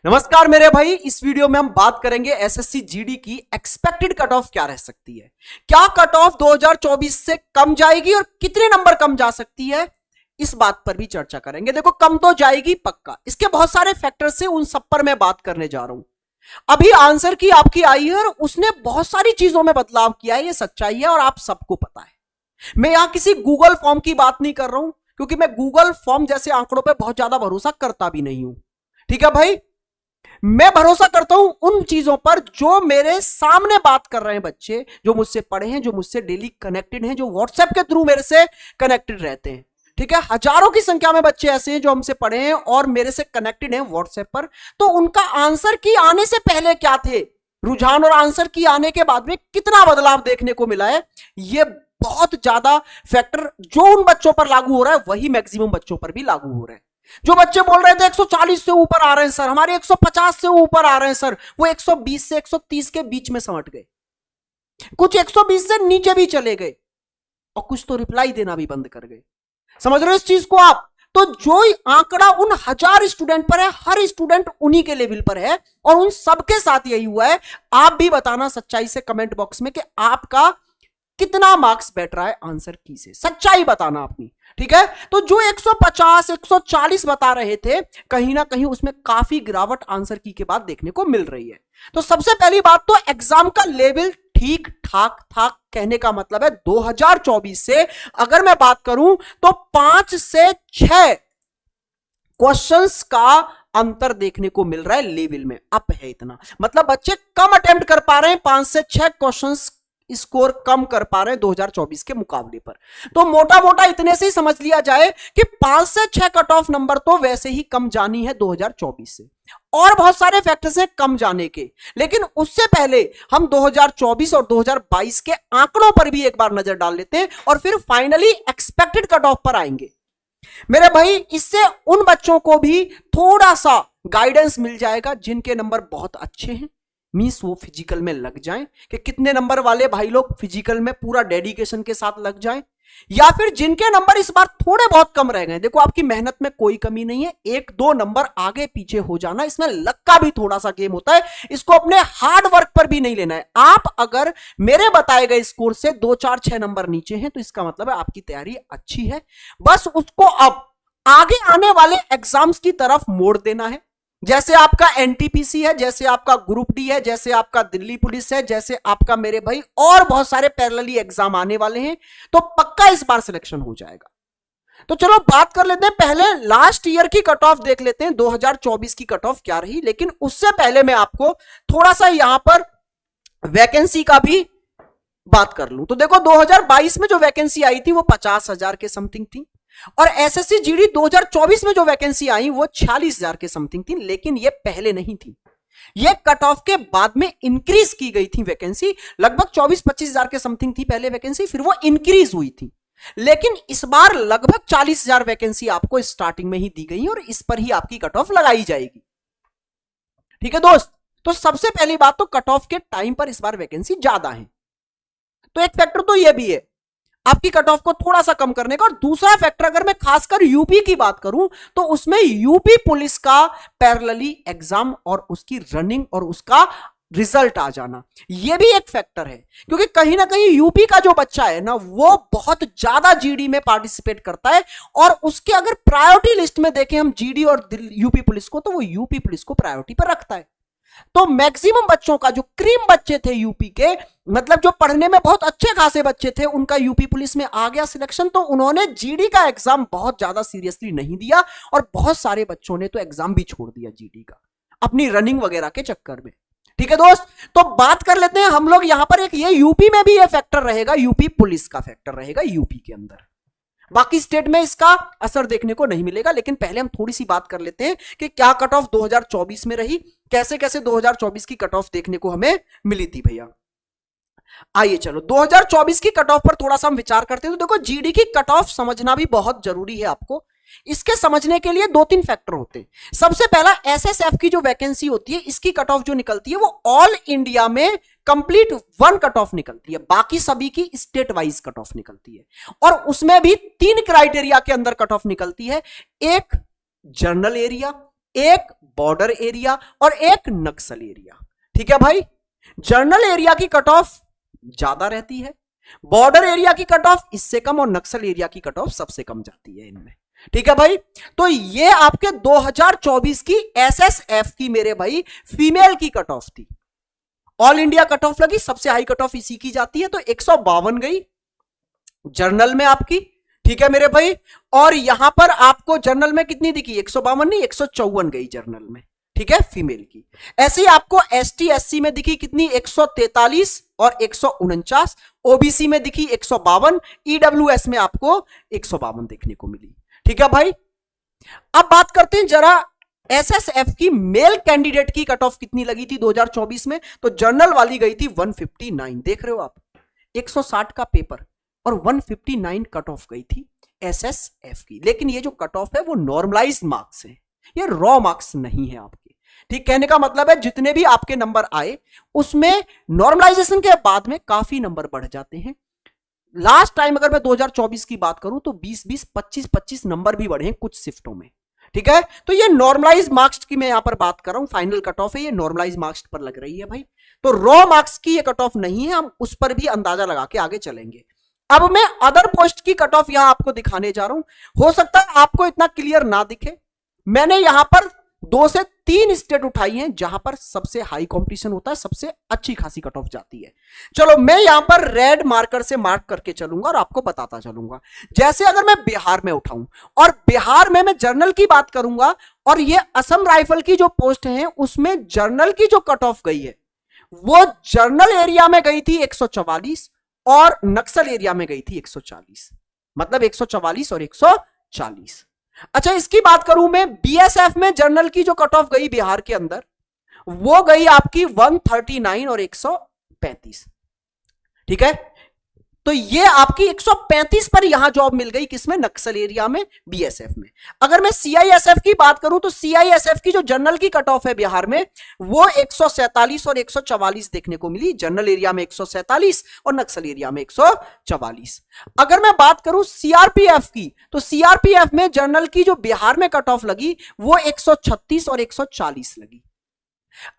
नमस्कार मेरे भाई। इस वीडियो में हम बात करेंगे एसएससी जीडी की एक्सपेक्टेड कट ऑफ क्या रह सकती है। क्या कट ऑफ 2024 से कम जाएगी और कितने नंबर कम जा सकती है, इस बात पर भी चर्चा करेंगे। देखो, कम तो जाएगी पक्का, इसके बहुत सारे फैक्टर्स हैं, उन सब पर मैं बात करने जा रहा हूं। अभी आंसर की आपकी आई है और उसने बहुत सारी चीजों में बदलाव किया है, ये सच्चाई है और आप सबको पता है। मैं यहां किसी गूगल फॉर्म की बात नहीं कर रहा हूं, क्योंकि मैं गूगल फॉर्म जैसे आंकड़ों पर बहुत ज्यादा भरोसा करता भी नहीं हूं। ठीक है भाई, मैं भरोसा करता हूं उन चीजों पर जो मेरे सामने बात कर रहे हैं बच्चे, जो मुझसे पढ़े हैं, जो मुझसे डेली कनेक्टेड हैं, जो व्हाट्सएप के थ्रू मेरे से कनेक्टेड रहते हैं। ठीक है, हजारों की संख्या में बच्चे ऐसे हैं जो हमसे पढ़े हैं और मेरे से कनेक्टेड हैं व्हाट्सएप पर। तो उनका आंसर की आने से पहले क्या थे रुझान और आंसर की आने के बाद में कितना बदलाव देखने को मिला है, ये बहुत ज्यादा फैक्टर जो उन बच्चों पर लागू हो रहा है वही मैक्सिमम बच्चों पर भी लागू हो रहा है। जो बच्चे बोल रहे थे 140 से ऊपर आ रहे हैं सर, हमारे 150 से ऊपर आ रहे हैं सर, वो 120 से 130 के बीच में समट गए, कुछ 120 से नीचे भी चले गए और कुछ तो रिप्लाई देना भी बंद कर गए। समझ रहे हो इस चीज को आप? तो जो आंकड़ा उन 1000 स्टूडेंट पर है, हर स्टूडेंट उन्हीं के लेवल पर है और उन सबके साथ यही हुआ है। आप भी बताना सच्चाई से कमेंट बॉक्स में कि आपका कितना मार्क्स बैठ रहा है आंसर की से, सच्चाई बताना अपनी। ठीक है, तो जो 150 140 बता रहे थे, कहीं ना कहीं उसमें काफी गिरावट आंसर की के बाद देखने को मिल रही है। तो सबसे पहली बात तो एग्जाम का लेवल ठीक ठाक था, कहने का मतलब है 2024 से अगर मैं बात करूं तो 5 से 6 क्वेश्चंस का अंतर देखने को मिल रहा है, लेवल में अप है इतना। मतलब बच्चे कम अटेम्प्ट कर पा रहे हैं, 5 से 6 क्वेश्चंस स्कोर कम कर पा रहे हैं 2024 के मुकाबले पर। तो मोटा मोटा इतने से ही समझ लिया जाए कि 5 से 6 कट ऑफ नंबर तो वैसे ही कम जानी है 2024 से, और बहुत सारे फैक्टर्स हैं कम जाने के। लेकिन उससे पहले हम 2024 और 2022 के आंकड़ों पर भी एक बार नजर डाल लेते हैं और फिर फाइनली एक्सपेक्टेड कट ऑफ पर आएंगे मेरे भाई। इससे उन बच्चों को भी थोड़ा सा गाइडेंस मिल जाएगा जिनके नंबर बहुत अच्छे हैं, मींस वो फिजिकल में लग जाएं। कि कितने नंबर वाले भाई लोग फिजिकल में पूरा डेडिकेशन के साथ लग जाएं, या फिर जिनके नंबर इस बार थोड़े बहुत कम रह गए। देखो, आपकी मेहनत में कोई कमी नहीं है, 1-2 नंबर आगे पीछे हो जाना, इसमें लक का भी थोड़ा सा गेम होता है। इसको अपने हार्ड वर्क पर भी नहीं लेना है। आप अगर मेरे बताए गए स्कोर से 2 4 6 नंबर नीचे हैं तो इसका मतलब है आपकी तैयारी अच्छी है, बस उसको अब आगे आने वाले एग्जाम्स की तरफ मोड़ देना है। जैसे आपका एनटीपीसी है, जैसे आपका ग्रुप डी है, जैसे आपका दिल्ली पुलिस है, जैसे आपका मेरे भाई और बहुत सारे पैरेलली एग्जाम आने वाले हैं, तो पक्का इस बार सिलेक्शन हो जाएगा। तो चलो बात कर लेते हैं, पहले लास्ट ईयर की कट ऑफ देख लेते हैं 2024 की कट ऑफ क्या रही। लेकिन उससे पहले मैं आपको थोड़ा सा यहां पर वैकेंसी का भी बात कर लूं। तो देखो, 2022 में जो वैकेंसी आई थी वो 50,000 के समथिंग थी, और एसएससी जीडी 2024 में जो वैकेंसी आई वो 46,000 के समथिंग थी। लेकिन ये पहले नहीं थी, ये कट ऑफ के बाद में इंक्रीज की गई थी वैकेंसी। लगभग 24-25,000 के समथिंग थी पहले वैकेंसी, फिर वो इंक्रीज हुई थी। लेकिन इस बार लगभग 40,000 वैकेंसी आपको स्टार्टिंग में ही दी गई और इस पर ही आपकी कट ऑफ लगाई जाएगी। ठीक है दोस्त, तो सबसे पहली बात तो कट ऑफ के टाइम पर इस बार वैकेंसी ज्यादा है, तो एक फैक्टर तो यह भी है आपकी कट ऑफ को थोड़ा सा कम करने का। और दूसरा फैक्टर अगर मैं खासकर यूपी की बात करूं तो उसमें यूपी पुलिस का पैरेलली एग्जाम और उसकी रनिंग और उसका रिजल्ट आ जाना, यह भी एक फैक्टर है। क्योंकि कहीं ना कहीं यूपी का जो बच्चा है ना, वो बहुत ज्यादा जीडी में पार्टिसिपेट करता है, और उसके अगर प्रायोरिटी लिस्ट में देखें हम जीडी और यूपी पुलिस को, तो वो यूपी पुलिस को प्रायोरिटी पर रखता है। तो मैक्सिमम बच्चों का, जो क्रीम बच्चे थे यूपी के, मतलब जो पढ़ने में बहुत अच्छे खासे बच्चे थे, उनका यूपी पुलिस में आ गया सिलेक्शन। तो उन्होंने जीडी का एग्जाम बहुत ज्यादा सीरियसली नहीं दिया, और बहुत सारे बच्चों ने तो एग्जाम भी छोड़ दिया जीडी का अपनी रनिंग वगैरह के चक्कर में। ठीक है दोस्त, तो बात कर लेते हैं हम लोग यहां पर एक, ये यूपी में भी ये फैक्टर रहेगा, यूपी पुलिस का फैक्टर रहेगा यूपी के अंदर। बाकी स्टेट में इसका असर देखने को नहीं मिलेगा। लेकिन पहले हम थोड़ी सी बात कर लेते हैं कि क्या कट ऑफ 2024 में रही, कैसे कैसे 2024 की कट ऑफ देखने को हमें मिली थी भैया। आइए चलो 2024 की कट ऑफ पर थोड़ा सा हम विचार करते हैं। तो देखो, जीडी की कट ऑफ समझना भी बहुत जरूरी है आपको। इसके समझने के लिए 2-3 फैक्टर होते हैं। सबसे पहला, एसएसएफ की जो वैकेंसी होती है, इसकी कट ऑफ जो निकलती है वो ऑल इंडिया में कंप्लीट 1 कट ऑफ निकलती है, बाकी सभी की स्टेट वाइज कट ऑफ निकलती है। और उसमें भी 3 क्राइटेरिया के अंदर कट ऑफ निकलती है। एक जनरल एरिया, एक बॉर्डर एरिया और एक नक्सल एरिया। ठीक है भाई, जनरल एरिया की कट ऑफ ज्यादा रहती है, बॉर्डर एरिया की कट ऑफ इससे कम, और नक्सल एरिया की कट ऑफ सबसे कम जाती है इनमें। ठीक है भाई, तो ये आपके 2024 की एसएसएफ की मेरे भाई फीमेल की कट ऑफ थी। ऑल इंडिया कट ऑफ लगी, सबसे हाई कट ऑफ इसी की जाती है, तो 152 गई जर्नल में आपकी। ठीक है मेरे भाई, और यहां पर आपको जर्नल में कितनी दिखी, 152 नहीं 154 गई जर्नल में। ठीक है, फीमेल की। ऐसे ही आपको एसटी एससी में दिखी कितनी, 143 और 149, ओबीसी में दिखी 152, ईडब्ल्यूएस में आपको 152 देखने को मिली। ठीक है भाई, अब बात करते हैं जरा एसएसएफ की मेल कैंडिडेट की कट ऑफ कितनी लगी थी 2024 में। तो जर्नल वाली गई थी 159, देख रहे हो आप, 160 का पेपर और 159 कट ऑफ गई थी एसएसएफ की। लेकिन ये जो कट ऑफ है वो नॉर्मलाइज्ड मार्क्स है, ये रॉ मार्क्स नहीं है आपके। ठीक, कहने का मतलब है जितने भी आपके नंबर आए उसमें नॉर्मलाइजेशन के बाद में काफी नंबर बढ़ जाते हैं। लास्ट टाइम अगर मैं 2024 की बात करूं तो 20-20, 25-25 नंबर भी बढ़े कुछ शिफ्टों में। ठीक है, तो ये नॉर्मलाइज मार्क्स की मैं यहां पर बात कर रहा हूं, फाइनल कट ऑफ है ये नॉर्मलाइज मार्क्स पर लग रही है भाई। तो रॉ मार्क्स की ये कट ऑफ नहीं है, हम उस पर भी अंदाजा लगा के आगे चलेंगे। अब मैं अदर पोस्ट की कट ऑफ यहां आपको दिखाने जा रहा हूं। हो सकता है आपको इतना क्लियर ना दिखे, मैंने यहां पर 2 से 3 स्टेट उठाई हैं जहां पर सबसे हाई कंपटीशन होता है, सबसे अच्छी खासी कट ऑफ जाती है। चलो मैं यहां पर रेड मार्कर से मार्क करके चलूंगा और आपको बताता चलूंगा। जैसे अगर मैं बिहार में उठाऊं और बिहार में मैं जर्नल की बात करूंगा, और ये असम राइफल की जो पोस्ट है उसमें जर्नल की जो कट ऑफ गई है वो जर्नल एरिया में गई थी 144 और नक्सल एरिया में गई थी 140, मतलब 144 और 140। अच्छा, इसकी बात करूं मैं बीएसएफ में जर्नल की जो कट ऑफ गई बिहार के अंदर वो गई आपकी 139 और 135। ठीक है, तो ये आपकी 135 पर यहां जॉब मिल गई, किसमें, नक्सल एरिया में, बीएसएफ में। अगर मैं सीआईएसएफ की बात करूं तो सीआईएसएफ की जो जनरल की कट ऑफ है बिहार में वो 147 और 144 देखने को मिली, जनरल एरिया में 147 और नक्सल एरिया में 144। अगर मैं बात करूं सीआरपीएफ की तो सीआरपीएफ में जनरल की जो बिहार में कट ऑफ लगी वो 136 और 140 लगी।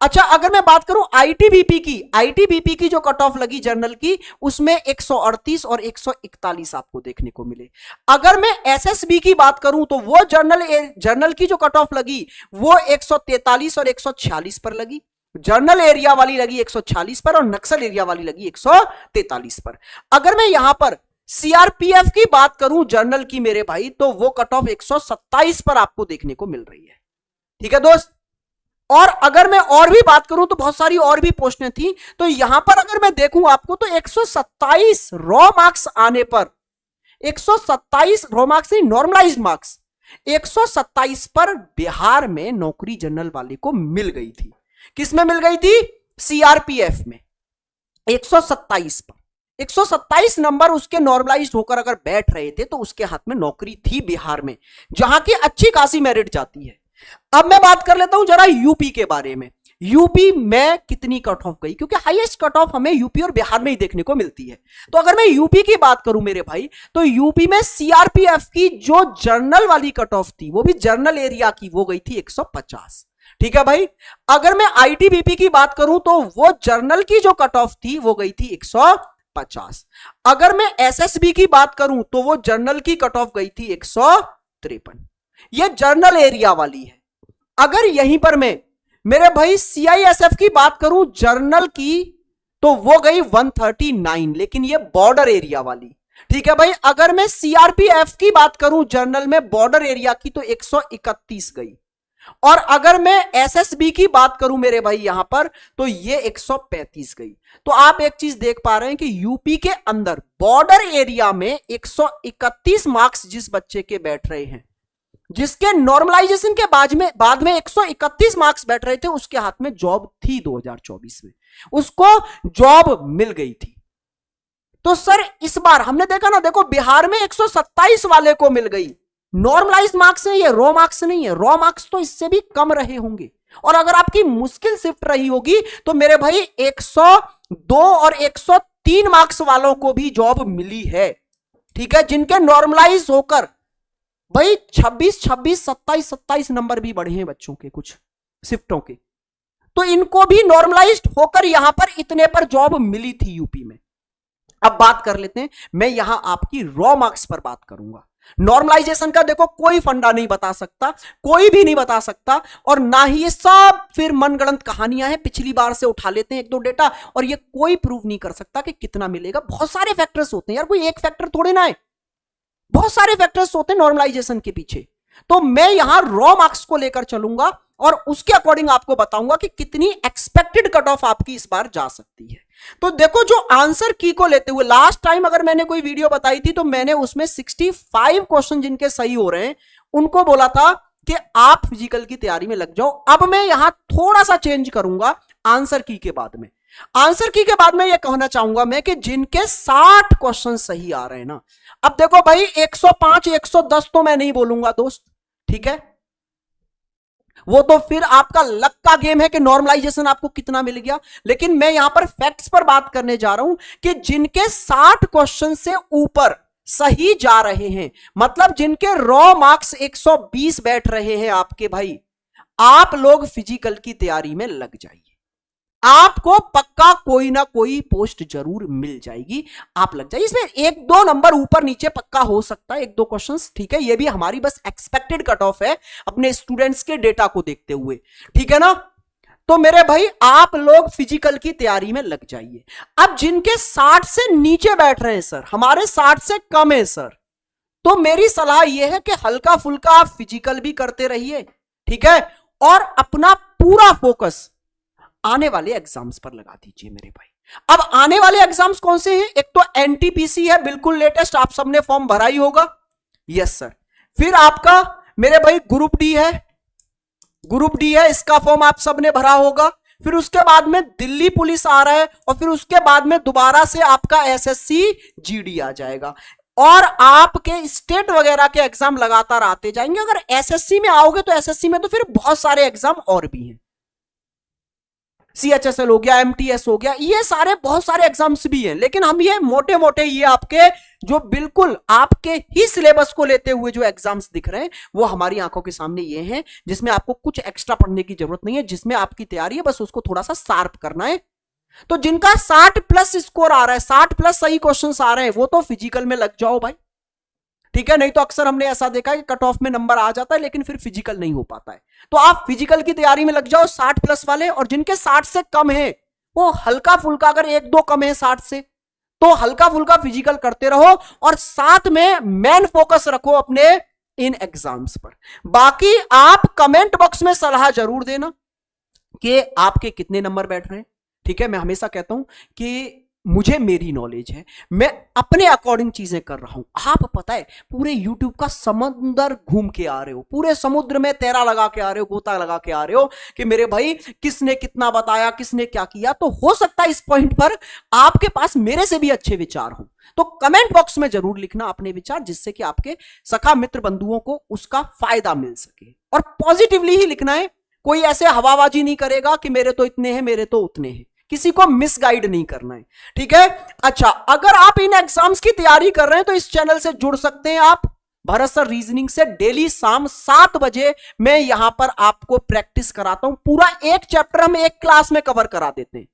अच्छा, अगर मैं बात करूं आईटीबीपी की जो कट ऑफ लगी जनरल की उसमें 138 और 141 आपको देखने को मिले। अगर मैं एसएसबी की बात करूं तो वो जर्नल की जो कट ऑफ लगी वो 143 और 146 पर लगी, जर्नल एरिया वाली लगी 146 पर और नक्सल एरिया वाली लगी 143 पर। अगर मैं यहां पर सीआरपीएफ की बात करूं जर्नल की मेरे भाई तो वो कट ऑफ 127 पर आपको देखने को मिल रही है। ठीक है दोस्त, और अगर मैं और भी बात करूं तो बहुत सारी और भी पोस्टें थी, तो यहां पर अगर मैं देखूं आपको तो 127 रॉ मार्क्स आने पर, 127 रॉ मार्क्स नहीं नॉर्मलाइज्ड मार्क्स, 127 पर बिहार में नौकरी जनरल वाले को मिल गई थी। किसमें मिल गई थी, सीआरपीएफ में 127 पर। 127 नंबर उसके नॉर्मलाइज्ड होकर अगर बैठ रहे थे तो उसके हाथ में नौकरी थी बिहार में, जहां की अच्छी खासी मेरिट जाती है। अब मैं बात कर लेता हूं जरा यूपी के बारे में। यूपी में कितनी कट ऑफ गई, क्योंकि हाईएस्ट कट ऑफ हमें यूपी और बिहार में ही देखने को मिलती है। तो अगर मैं यूपी की बात करूं मेरे भाई तो यूपी में सीआरपीएफ की जो जर्नल वाली कट ऑफ थी वो भी जर्नल एरिया की, वो गई थी 150। ठीक है भाई, अगर मैं आईटीबीपी की बात करूं तो वो जर्नल की जो कट ऑफ थी वो गई थी 150। अगर मैं एसएसबी की बात करूं तो वो जर्नल की कट ऑफ गई थी 153। ये जर्नल एरिया वाली है। अगर यहीं पर मैं मेरे भाई सीआईएसएफ की बात करूं जर्नल की तो वो गई 139, लेकिन ये बॉर्डर एरिया वाली। ठीक है भाई, अगर मैं सीआरपीएफ की बात करूं जर्नल में बॉर्डर एरिया की तो 131 गई, और अगर मैं एसएसबी की बात करूं मेरे भाई यहां पर तो ये 135 गई। तो आप एक चीज देख पा रहे हैं कि यूपी के अंदर बॉर्डर एरिया में 131 मार्क्स जिस बच्चे के बैठ रहे हैं, जिसके नॉर्मलाइजेशन के बाद में 131 मार्क्स बैठ रहे थे, उसके हाथ में जॉब थी 2024 में, उसको जॉब मिल गई थी। तो सर इस बार हमने देखा ना, देखो बिहार में 127 वाले को मिल गई, नॉर्मलाइज्ड मार्क्स है ये, रॉ मार्क्स नहीं है। रॉ मार्क्स तो इससे भी कम रहे होंगे, और अगर आपकी मुश्किल शिफ्ट रही होगी तो मेरे भाई 102 और 103 मार्क्स वालों को भी जॉब मिली है। ठीक है, जिनके नॉर्मलाइज होकर भाई 26 26 27 27 नंबर भी बढ़े हैं बच्चों के कुछ शिफ्टों के, तो इनको भी नॉर्मलाइज्ड होकर यहां पर इतने पर जॉब मिली थी यूपी में। अब बात कर लेते हैं, मैं यहां आपकी रॉ मार्क्स पर बात करूंगा। नॉर्मलाइजेशन का देखो कोई फंडा नहीं बता सकता, कोई भी नहीं बता सकता, और ना ही ये सब फिर मनगढ़ंत कहानियां हैं, पिछली बार से उठा लेते हैं एक दो डेटा और ये कोई प्रूव नहीं कर सकता कि कितना मिलेगा। बहुत सारे फैक्टर्स होते हैं यार, कोई एक फैक्टर थोड़े ना है, बहुत सारे फैक्टर्स होते हैं नॉर्मलाइजेशन के पीछे। तो मैं यहां रॉ मार्क्स को लेकर चलूंगा और उसके अकॉर्डिंग आपको बताऊंगा कि कितनी एक्सपेक्टेड कट ऑफ आपकी इस बार जा सकती है। तो देखो, जो आंसर की को लेते हुए लास्ट टाइम अगर मैंने कोई वीडियो बताई थी तो मैंने उसमें 65 क्वेश्चन जिनके सही हो रहे हैं उनको बोला था कि आप फिजिकल की तैयारी में लग जाओ। अब मैं यहां थोड़ा सा चेंज करूंगा आंसर की के बाद में। आंसर की के बाद में यह कहना चाहूंगा मैं कि जिनके 60 क्वेश्चन सही आ रहे हैं ना, अब देखो भाई 105 110 तो मैं नहीं बोलूंगा दोस्त, ठीक है, वो तो फिर आपका लक का गेम है कि नॉर्मलाइजेशन आपको कितना मिल गया। लेकिन मैं यहां पर फैक्ट्स पर बात करने जा रहा हूं कि जिनके 60 क्वेश्चन से ऊपर सही जा रहे हैं, मतलब जिनके रॉ मार्क्स 120 बैठ रहे हैं आपके, भाई आप लोग फिजिकल की तैयारी में लग जाइए। आपको पक्का कोई ना कोई पोस्ट जरूर मिल जाएगी, आप लग जाइए। इसमें एक दो नंबर ऊपर नीचे पक्का हो सकता है, एक दो क्वेश्चंस, ठीक है, ये भी हमारी बस एक्सपेक्टेड कट ऑफ है अपने स्टूडेंट्स के डेटा को देखते हुए, ठीक है ना। तो मेरे भाई आप लोग फिजिकल की तैयारी में लग जाइए। अब जिनके 60 से नीचे बैठ रहे हैं सर, हमारे 60 से कम है सर, तो मेरी सलाह यह है कि हल्का फुल्का आप फिजिकल भी करते रहिए, ठीक है, और अपना पूरा फोकस आने वाले एग्जाम्स पर लगा दीजिए मेरे भाई। अब आने वाले एग्जाम्स कौन से हैं? एक तो एनटीपीसी है, बिल्कुल लेटेस्ट, आप सबने फॉर्म भरा ही होगा, यस सर। फिर आपका मेरे भाई ग्रुप डी है, ग्रुप डी है, इसका फॉर्म आप सबने भरा होगा। फिर उसके बाद में दिल्ली पुलिस आ रहा है, और फिर उसके बाद में दोबारा से आपका एसएससी जीडी आ जाएगा, और आपके स्टेट वगैरह के एग्जाम लगातार आते जाएंगे। अगर एसएससी में आओगे तो एसएससी में तो फिर बहुत सारे एग्जाम और भी हैं, सीएचएसएल हो गया, एमटीएस हो गया, ये सारे बहुत सारे एग्जाम्स भी हैं। लेकिन हम ये मोटे मोटे ये आपके जो बिल्कुल आपके ही सिलेबस को लेते हुए जो एग्जाम्स दिख रहे हैं वो हमारी आंखों के सामने ये हैं, जिसमें आपको कुछ एक्स्ट्रा पढ़ने की जरूरत नहीं है, जिसमें आपकी तैयारी है बस उसको थोड़ा सा शार्प करना है। तो जिनका 60 प्लस स्कोर आ रहा है, 60 प्लस सही क्वेश्चन आ रहे हैं, वो तो फिजिकल में लग जाओ भाई, ठीक है। नहीं तो अक्सर हमने ऐसा देखा है कि कट ऑफ में नंबर आ जाता है लेकिन फिर फिजिकल नहीं हो पाता है। तो आप फिजिकल की तैयारी में लग जाओ 60 प्लस वाले, और जिनके 60 से कम है वो हल्का फुल्का, अगर एक दो कम है 60 से तो हल्का फुल्का फिजिकल करते रहो, और साथ में मेन फोकस रखो अपने इन एग्जाम्स पर। बाकी आप कमेंट बॉक्स में सलाह जरूर देना कि आपके कितने नंबर बैठ रहे हैं, ठीक है। मैं हमेशा कहता हूं कि मुझे मेरी नॉलेज है, मैं अपने अकॉर्डिंग चीजें कर रहा हूं। आप पता है पूरे यूट्यूब का समंदर घूम के आ रहे हो, पूरे समुद्र में तैरा लगा के आ रहे हो, गोता लगा के आ रहे हो कि मेरे भाई किसने कितना बताया, किसने क्या किया। तो हो सकता है इस पॉइंट पर आपके पास मेरे से भी अच्छे विचार हो, तो कमेंट बॉक्स में जरूर लिखना अपने विचार, जिससे कि आपके सखा मित्र बंधुओं को उसका फायदा मिल सके। और पॉजिटिवली ही लिखना है, कोई ऐसे हवाबाजी नहीं करेगा कि मेरे तो इतने हैं, मेरे तो उतने हैं, किसी को मिसगाइड नहीं करना है, ठीक है। अच्छा, अगर आप इन एग्जाम्स की तैयारी कर रहे हैं तो इस चैनल से जुड़ सकते हैं आप, भरत सर रीजनिंग से। डेली शाम 7 बजे मैं यहां पर आपको प्रैक्टिस कराता हूं, पूरा एक चैप्टर हम एक क्लास में कवर करा देते हैं,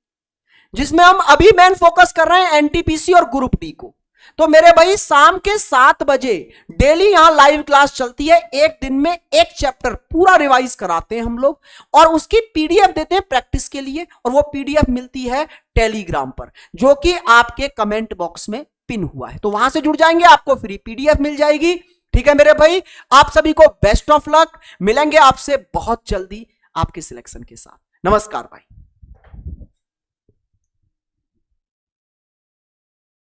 जिसमें हम अभी मेन फोकस कर रहे हैं एनटीपीसी और ग्रुप डी को। तो मेरे भाई शाम के 7 बजे डेली यहां लाइव क्लास चलती है, एक दिन में एक चैप्टर पूरा रिवाइज कराते हैं हम लोग, और उसकी पीडीएफ देते हैं प्रैक्टिस के लिए, और वो पीडीएफ मिलती है टेलीग्राम पर, जो कि आपके कमेंट बॉक्स में पिन हुआ है। तो वहां से जुड़ जाएंगे, आपको फ्री पीडीएफ मिल जाएगी, ठीक है मेरे भाई। आप सभी को बेस्ट ऑफ लक, मिलेंगे आपसे बहुत जल्दी आपके सिलेक्शन के साथ। नमस्कार भाई।